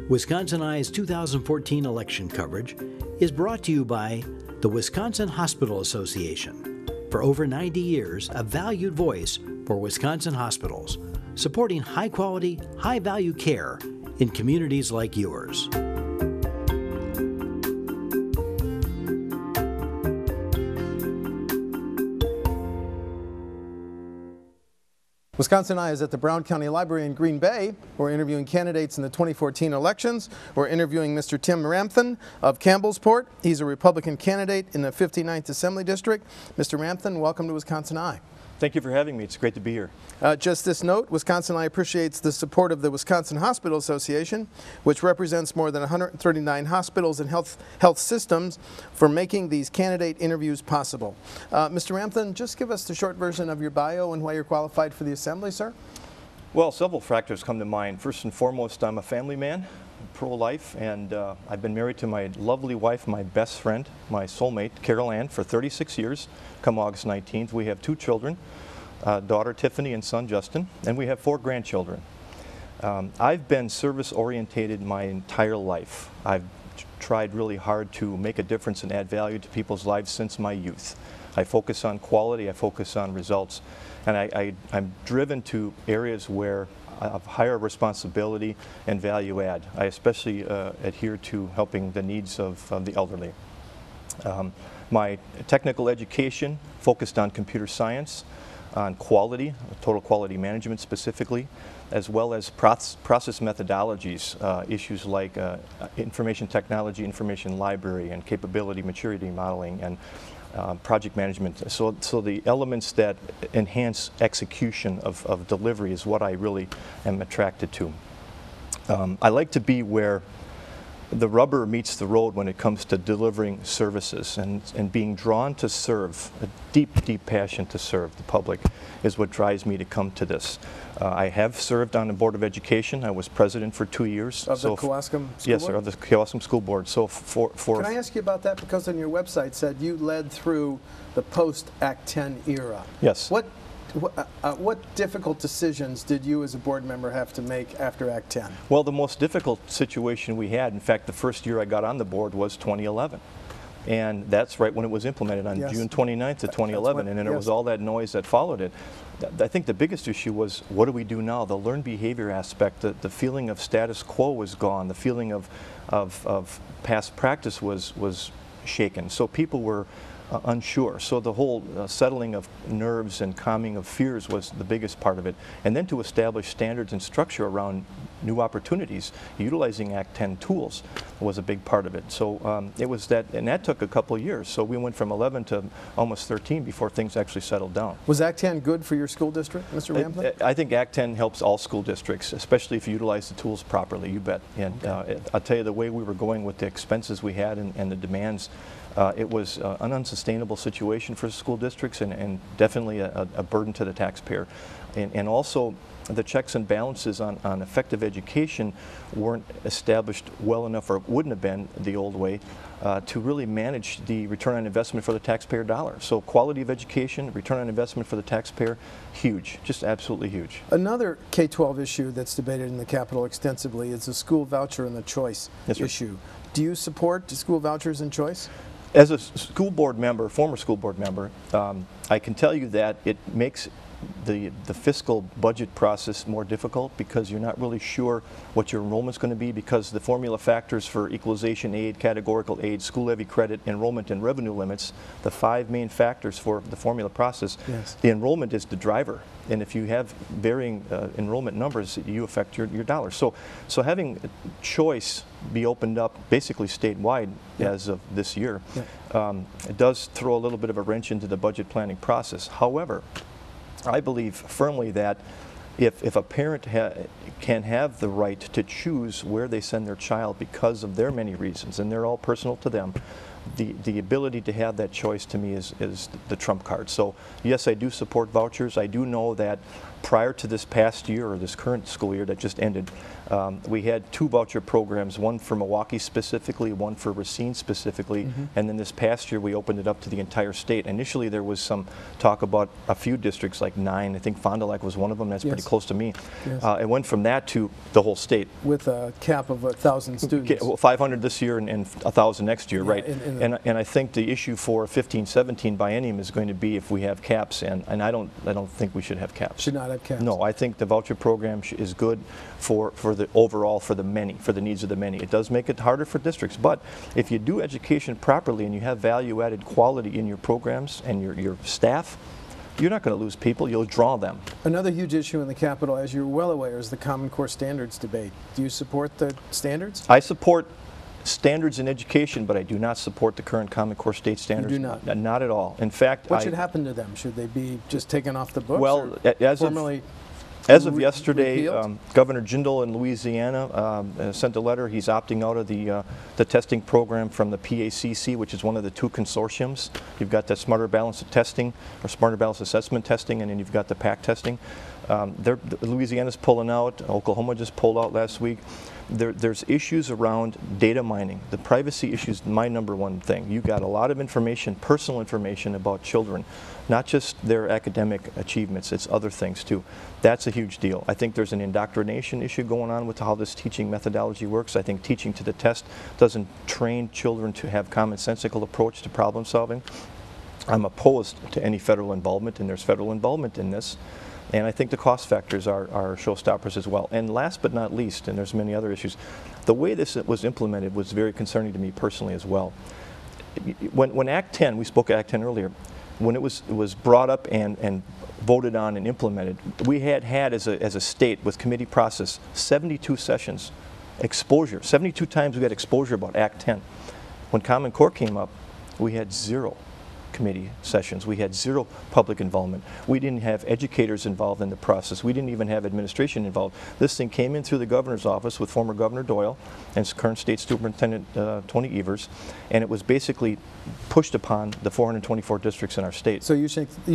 Wisconsin Eye's 2014 election coverage is brought to you by the Wisconsin Hospital Association. For over 90 years, a valued voice for Wisconsin hospitals, supporting high-quality, high-value care in communities like yours. Wisconsin Eye is at the Brown County Library in Green Bay. We're interviewing candidates in the 2014 elections. We're interviewing Mr. Tim Ramthun of Campbellsport. He's a Republican candidate in the 59th Assembly District. Mr. Ramthun, welcome to Wisconsin Eye. Thank you for having me. It's great to be here. Just this note, Wisconsin Eye appreciates the support of the Wisconsin Hospital Association, which represents more than 139 hospitals and health systems, for making these candidate interviews possible. Mr. Ramthun, just give us the short version of your bio and why you're qualified for the Assembly, sir. Well, several factors come to mind. First and foremost, I'm a family man, pro-life, and I've been married to my lovely wife, my best friend, my soulmate, Carol Ann, for 36 years. Come August 19th, we have 2 children, daughter Tiffany and son Justin, and we have 4 grandchildren. I've been service-orientated my entire life. I've tried really hard to make a difference and add value to people's lives since my youth. I focus on quality, I focus on results, and I'm driven to areas where I have higher responsibility and value add. I especially adhere to helping the needs of the elderly. My technical education focused on computer science, on quality, total quality management specifically, as well as process methodologies, issues like information technology, information library, and capability maturity modeling, and project management. So the elements that enhance execution of delivery is what I really am attracted to. I like to be where the rubber meets the road when it comes to delivering services, and being drawn to serve. A deep, deep passion to serve the public is what drives me to come to this. I have served on the Board of Education. I was president for 2 years. Of the Kewaskum School Yes, Board? sir, of the Kewaskum School Board. So Can I ask you about that? Because on your website said you led through the post-Act 10 era. Yes. What difficult decisions did you as a board member have to make after Act 10? Well, the most difficult situation we had, in fact, the first year I got on the board was 2011. And that's right when it was implemented on June 29th of 2011, and then there was all that noise that followed it. I think the biggest issue was, what do we do now? The learned behavior aspect, the feeling of status quo was gone, the feeling of past practice was shaken. So people were unsure. So the whole settling of nerves and calming of fears was the biggest part of it. And then to establish standards and structure around new opportunities, utilizing Act 10 tools was a big part of it. So it was that, and that took a couple of years. So we went from 11 to almost 13 before things actually settled down. Was Act 10 good for your school district, Mr. Ramthun? I think Act 10 helps all school districts, especially if you utilize the tools properly, you bet. And I'll tell you, the way we were going with the expenses we had and the demands, it was an unsustainable situation for school districts, and definitely a burden to the taxpayer. And also, the checks and balances on effective education weren't established well enough, or wouldn't have been the old way, to really manage the return on investment for the taxpayer dollar. So quality of education, return on investment for the taxpayer, huge, just absolutely huge. Another K-12 issue that's debated in the Capitol extensively is the school voucher and the choice issue. Do you support school vouchers and choice? As a school board member, former school board member, I can tell you that it makes the fiscal budget process more difficult, because you're not really sure what your enrollment's going to be, because the formula factors for equalization aid, categorical aid, school levy credit, enrollment, and revenue limits, the 5 main factors for the formula process, the enrollment is the driver. And if you have varying enrollment numbers, you affect your dollars. So having choice be opened up basically statewide as of this year, it does throw a little bit of a wrench into the budget planning process. However, I believe firmly that if a parent can have the right to choose where they send their child because of their many reasons, and they're all personal to them, the ability to have that choice to me is the trump card. So yes, I do support vouchers. I do know that prior to this past year, or this current school year that just ended, we had 2 voucher programs, one for Milwaukee specifically, one for Racine specifically, and then this past year we opened it up to the entire state. Initially there was some talk about a few districts, like 9, I think Fond du Lac was one of them, that's pretty close to me. It went from that to the whole state. With a cap of 1,000 students. 500 this year and 1,000 next year, right. And I think the issue for 15-17 biennium is going to be if we have caps, and I don't think we should have caps. Should not have caps. No, I think the voucher program is good for the overall, for the needs of the many. It does make it harder for districts, but if you do education properly and you have value-added quality in your programs and your staff, you're not going to lose people, you'll draw them. Another huge issue in the Capitol, as you're well aware, is the Common Core standards debate. Do you support the standards? I support standards in education, but I do not support the current Common Core state standards. You do not? Not at all. In fact, what should happen to them? Should they be just taken off the books? Well, as of yesterday, Governor Jindal in Louisiana sent a letter. He's opting out of the testing program from the PACC, which is one of the 2 consortiums. You've got the Smarter Balanced Testing, or Smarter Balanced Assessment Testing, and then you've got the PAC testing. Louisiana's pulling out. Oklahoma just pulled out last week. There's issues around data mining. The privacy issue is my #1 thing. You got a lot of information, personal information about children, not just their academic achievements, it's other things too. That's a huge deal. I think there's an indoctrination issue going on with how this teaching methodology works. I think teaching to the test doesn't train children to have commonsensical approach to problem solving. I'm opposed to any federal involvement, and there's federal involvement in this. And I think the cost factors are showstoppers as well. And last but not least, and there's many other issues, the way this was implemented was very concerning to me personally as well. When Act 10, we spoke of Act 10 earlier, when it was brought up and voted on and implemented, we had as a state with committee process 72 sessions, exposure, 72 times we had exposure about Act 10. When Common Core came up, we had 0 committee sessions. We had 0 public involvement. We didn't have educators involved in the process. We didn't even have administration involved. This thing came in through the governor's office with former Governor Doyle and current state superintendent Tony Evers, and it was basically pushed upon the 424 districts in our state. So you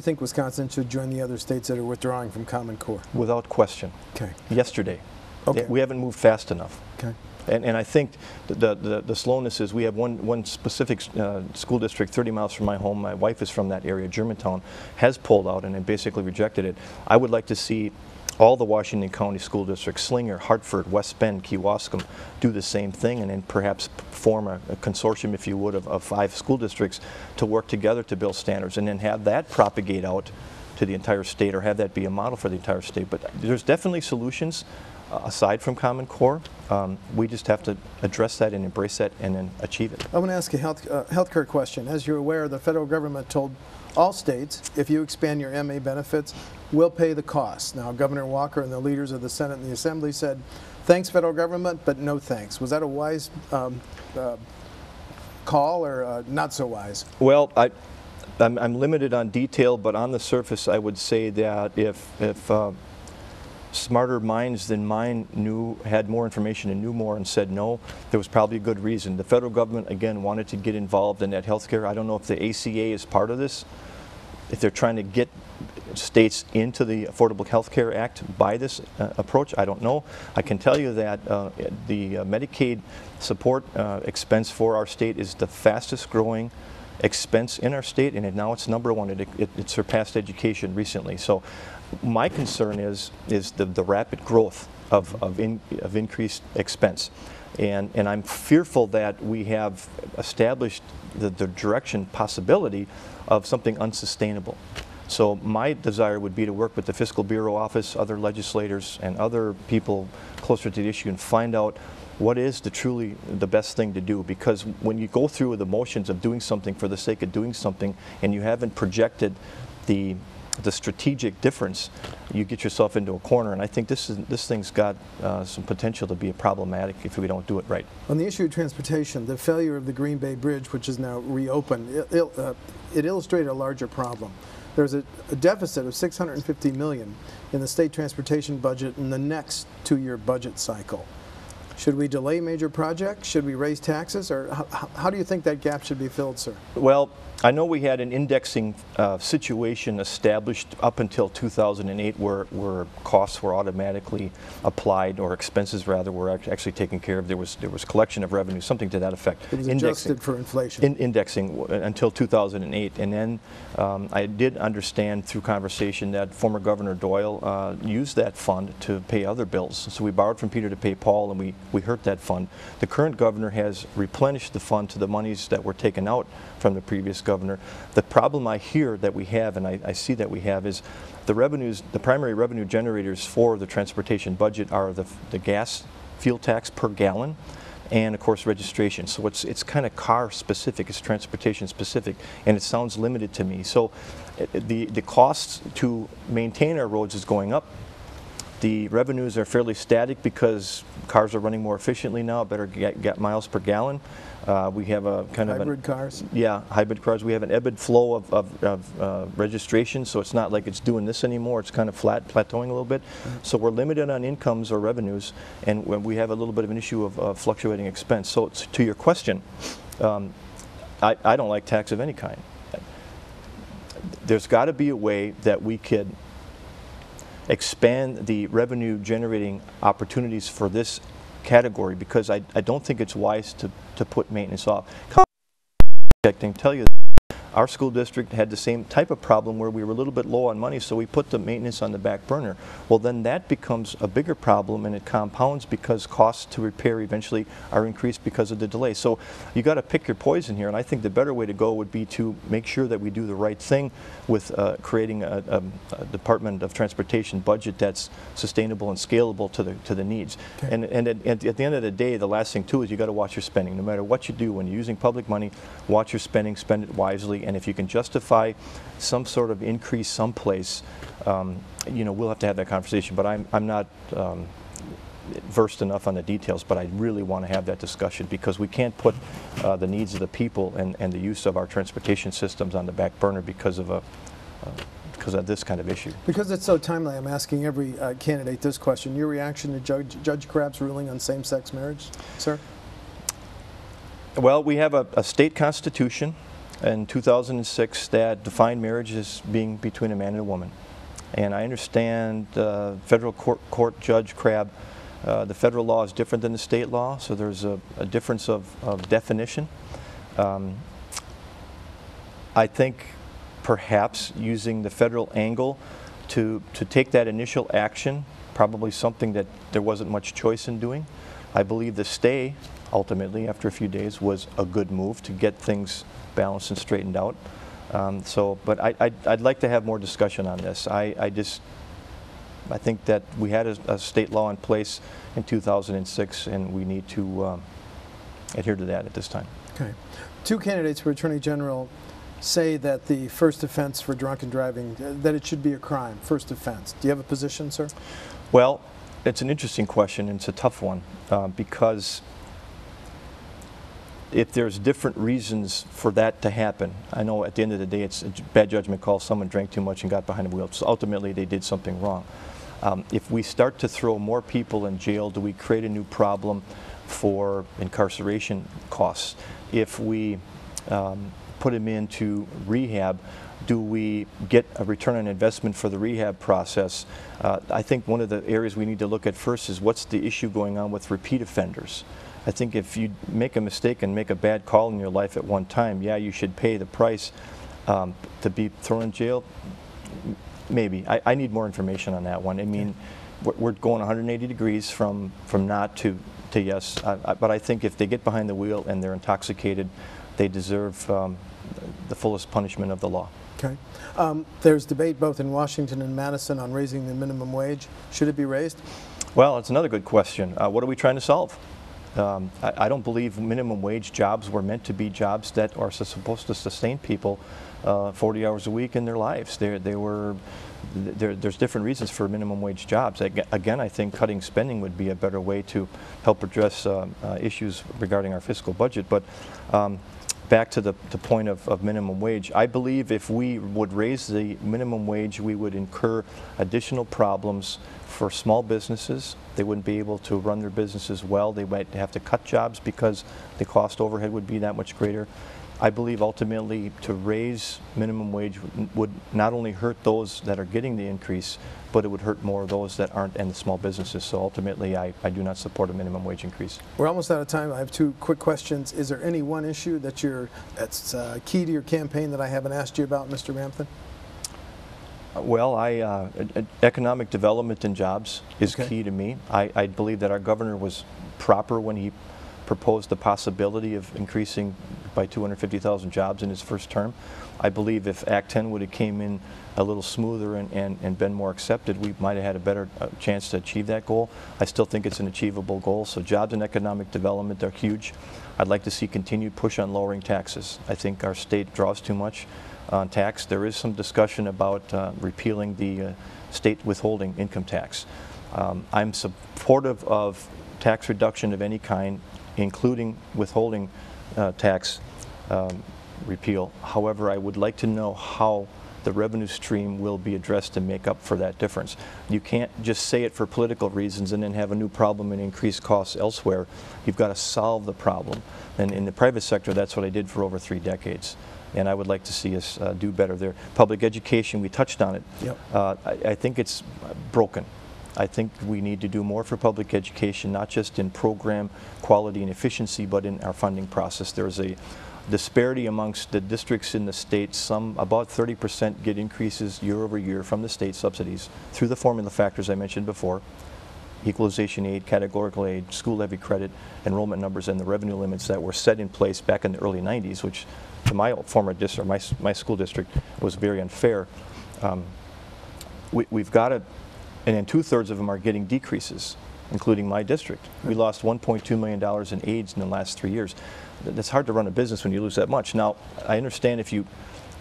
think Wisconsin should join the other states that are withdrawing from Common Core? Without question. Okay. Yesterday. Okay. We haven't moved fast enough. Okay. And I think the slowness is we have one specific school district 30 miles from my home. My wife is from that area, Germantown, has pulled out and basically rejected it. I would like to see all the Washington County school districts, Slinger, Hartford, West Bend, Kewaskum, do the same thing, and then perhaps form a consortium, if you would, of 5 school districts to work together to build standards, and then have that propagate out to the entire state, or have that be a model for the entire state. But there's definitely solutions aside from Common Core. We just have to address that and embrace that and then achieve it. I want to ask a healthcare question. As you're aware, the federal government told all states, if you expand your MA benefits, we'll pay the cost. Now, Governor Walker and the leaders of the Senate and the Assembly said, thanks, federal government, but no thanks. Was that a wise call, or not so wise? Well, I'm limited on detail, but on the surface, I would say that if smarter minds than mine had more information and knew more and said no, there was probably a good reason. The federal government, again, wanted to get involved in that healthcare. I don't know if the ACA is part of this, if they're trying to get states into the Affordable Health Care Act by this approach. I don't know. I can tell you that the Medicaid support expense for our state is the fastest growing expense in our state, and now it's #1. It surpassed education recently. So my concern is the rapid growth of increased expense, and I'm fearful that we have established the direction possibility of something unsustainable. So my desire would be to work with the Fiscal Bureau office, other legislators, and other people closer to the issue and find out what is truly the best thing to do. Because when you go through the motions of doing something for the sake of doing something and you haven't projected the strategic difference, you get yourself into a corner. And I think this thing's got some potential to be problematic if we don't do it right. On the issue of transportation, the failure of the Green Bay Bridge, which is now reopened, it illustrated a larger problem. There's a deficit of $650 million in the state transportation budget in the next 2-year budget cycle. Should we delay major projects? Should we raise taxes? Or how do you think that gap should be filled, sir? Well, I know we had an indexing situation established up until 2008 where costs were automatically applied, or expenses rather were actually taken care of. There was collection of revenue, something to that effect. It was adjusted for inflation. Indexing until 2008, and then I did understand through conversation that former Governor Doyle used that fund to pay other bills. So we borrowed from Peter to pay Paul, and we hurt that fund. The current governor has replenished the fund to the monies that were taken out from the previous governor. The problem I hear that we have, and I see that we have, is the revenues, the primary revenue generators for the transportation budget are the gas fuel tax per gallon, and of course registration. So it's kind of car specific, it's transportation specific, and it sounds limited to me. So the costs to maintain our roads is going up. The revenues are fairly static because cars are running more efficiently now, better get miles per gallon. We have a kind of hybrid cars. Yeah, hybrid cars. We have an ebb and flow of registration, so it's not like it's doing this anymore. It's kind of plateauing a little bit. So we're limited on incomes or revenues, and we have a little bit of an issue of fluctuating expense. So to your question, I don't like tax of any kind. There's got to be a way that we could expand the revenue generating opportunities for this category, because I don't think it's wise to put maintenance off. Tell you, our school district had the same type of problem where we were a little bit low on money, so we put the maintenance on the back burner. Well, then that becomes a bigger problem, and it compounds because costs to repair eventually are increased because of the delay. So you got to pick your poison here, and I think the better way to go would be to make sure that we do the right thing with creating a Department of Transportation budget that's sustainable and scalable to the needs. Okay. And at the end of the day, the last thing too is you got to watch your spending. No matter what you do when you're using public money, watch your spending, spend it wisely. And if you can justify some sort of increase someplace, you know, we'll have to have that conversation. But I'm not versed enough on the details, but I really want to have that discussion, because we can't put the needs of the people and the use of our transportation systems on the back burner because of this kind of issue. Because it's so timely, I'm asking every candidate this question. Your reaction to Judge Crabb's ruling on same-sex marriage, sir? Well, we have a state constitution in 2006 that defined marriage as being between a man and a woman. And I understand federal court Judge Crabb, the federal law is different than the state law, so there's a difference of definition. I think perhaps using the federal angle to take that initial action, probably something that there wasn't much choice in doing. I believe the stay, ultimately, after a few days, was a good move to get things balanced and straightened out. But I'd like to have more discussion on this. I think that we had a state law in place in 2006, and we need to adhere to that at this time. Okay. Two candidates for Attorney General say that the first offense for drunken driving, that it should be a crime, first offense. Do you have a position, sir? Well, it's an interesting question, and it's a tough one, because if there's different reasons for that to happen, I know at the end of the day it's a bad judgment call, someone drank too much and got behind the wheel, so ultimately they did something wrong. If we start to throw more people in jail, do we create a new problem for incarceration costs? If we put them into rehab, do we get a return on investment for the rehab process? I think one of the areas we need to look at first is what's the issue going on with repeat offenders. I think if you make a mistake and make a bad call in your life at one time, yeah, you should pay the price. To be thrown in jail, maybe. I need more information on that one. I mean, we're going 180 degrees from not to yes, but I think if they get behind the wheel and they're intoxicated, they deserve the fullest punishment of the law. Okay. There's debate both in Washington and Madison on raising the minimum wage. Should it be raised? Well, it's another good question. What are we trying to solve? I don't believe minimum wage jobs were meant to be jobs that are supposed to sustain people 40 hours a week in their lives. There's different reasons for minimum wage jobs. Again, I think cutting spending would be a better way to help address issues regarding our fiscal budget. But back to the point of minimum wage, I believe if we would raise the minimum wage, we would incur additional problems for small businesses. They wouldn't be able to run their businesses well. They might have to cut jobs because the cost overhead would be that much greater. I believe ultimately to raise minimum wage would not only hurt those that are getting the increase, but it would hurt more those that aren't and the small businesses. So ultimately, I do not support a minimum wage increase. We're almost out of time. I have two quick questions. Is there any one issue that's key to your campaign that I haven't asked you about, Mr. Ramthun? Well, economic development and jobs is Okay. key to me. I believe that our governor was proper when he proposed the possibility of increasing by 250,000 jobs in his first term. I believe if Act 10 would have came in a little smoother and been more accepted, we might have had a better chance to achieve that goal. I still think it's an achievable goal. So jobs and economic development are huge. I'd like to see continued push on lowering taxes. I think our state draws too much on tax. There is some discussion about repealing the state withholding income tax. I'm supportive of tax reduction of any kind, including withholding tax repeal. However, I would like to know how the revenue stream will be addressed to make up for that difference. You can't just say it for political reasons and then have a new problem and increase costs elsewhere. You've got to solve the problem. And in the private sector, that's what I did for over 3 decades. And I would like to see us do better there. Public education, we touched on it. Yep. I think it's broken. I think we need to do more for public education, not just in program quality and efficiency, but in our funding process. There's a disparity amongst the districts in the state. Some, about 30%, get increases year over year from the state subsidies through the formula factors I mentioned before: equalization aid, categorical aid, school levy credit, enrollment numbers, and the revenue limits that were set in place back in the early 90s, which to my former district, my school district, was very unfair. We've got to, and then 2/3 of them are getting decreases, including my district. We lost $1.2 million in aids in the last 3 years. That's hard to run a business when you lose that much. Now, I understand if you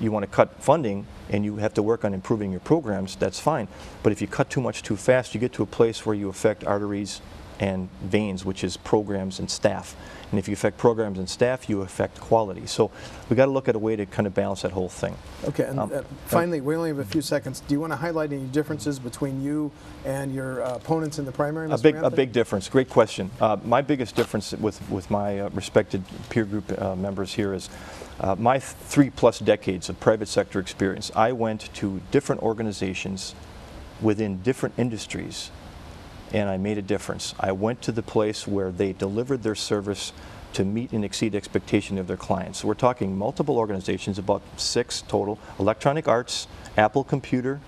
want to cut funding and you have to work on improving your programs, that's fine. But if you cut too much too fast, you get to a place where you affect arteries and veins, which is programs and staff. And if you affect programs and staff, you affect quality. So we got to look at a way to kind of balance that whole thing. Okay, and finally, we only have a few seconds. Do you want to highlight any differences between you and your opponents in the primary, Mr. Ramthun? A big difference. Great question. My biggest difference with my respected peer group members here is my 3+ decades of private sector experience. I went to different organizations within different industries, and I made a difference. I went to the place where they delivered their service to meet and exceed expectation of their clients. So we're talking multiple organizations, about 6 total: Electronic Arts, Apple Computer,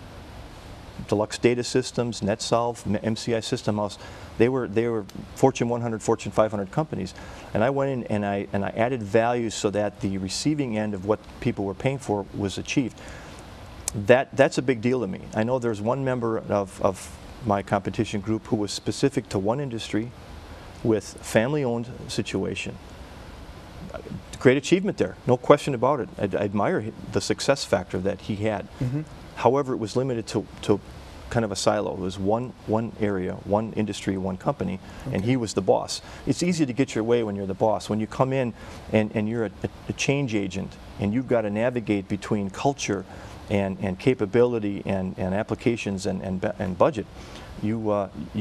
Deluxe Data Systems, NetSolve, MCI System House. They were Fortune 100, Fortune 500 companies, and I went in and I added value so that the receiving end of what people were paying for was achieved. That's a big deal to me. I know there's one member of my competition group who was specific to one industry with family-owned situation. Great achievement there, no question about it. I admire the success factor that he had. Mm-hmm. However, it was limited to kind of a silo. It was one area, one industry, one company, okay. And he was the boss. It's easy to get your way when you're the boss. When you come in and you're a change agent and you've got to navigate between culture and capability and applications and budget, you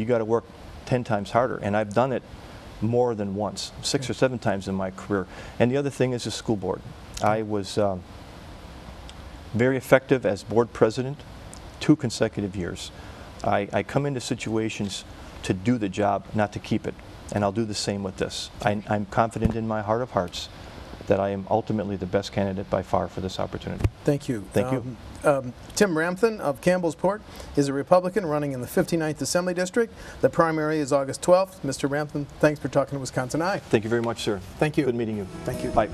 got to work 10 times harder. And I've done it more than once, 6 or 7 times in my career. And the other thing is the school board. I was very effective as board president 2 consecutive years. I come into situations to do the job, not to keep it. And I'll do the same with this. I'm confident in my heart of hearts that I am ultimately the best candidate by far for this opportunity. Thank you. Thank you. Tim Ramthun of Campbellsport is a Republican running in the 59th Assembly District. The primary is August 12th. Mr. Ramthun, thanks for talking to Wisconsin Eye. Thank you very much, sir. Thank you. Good meeting you. Thank you. Bye.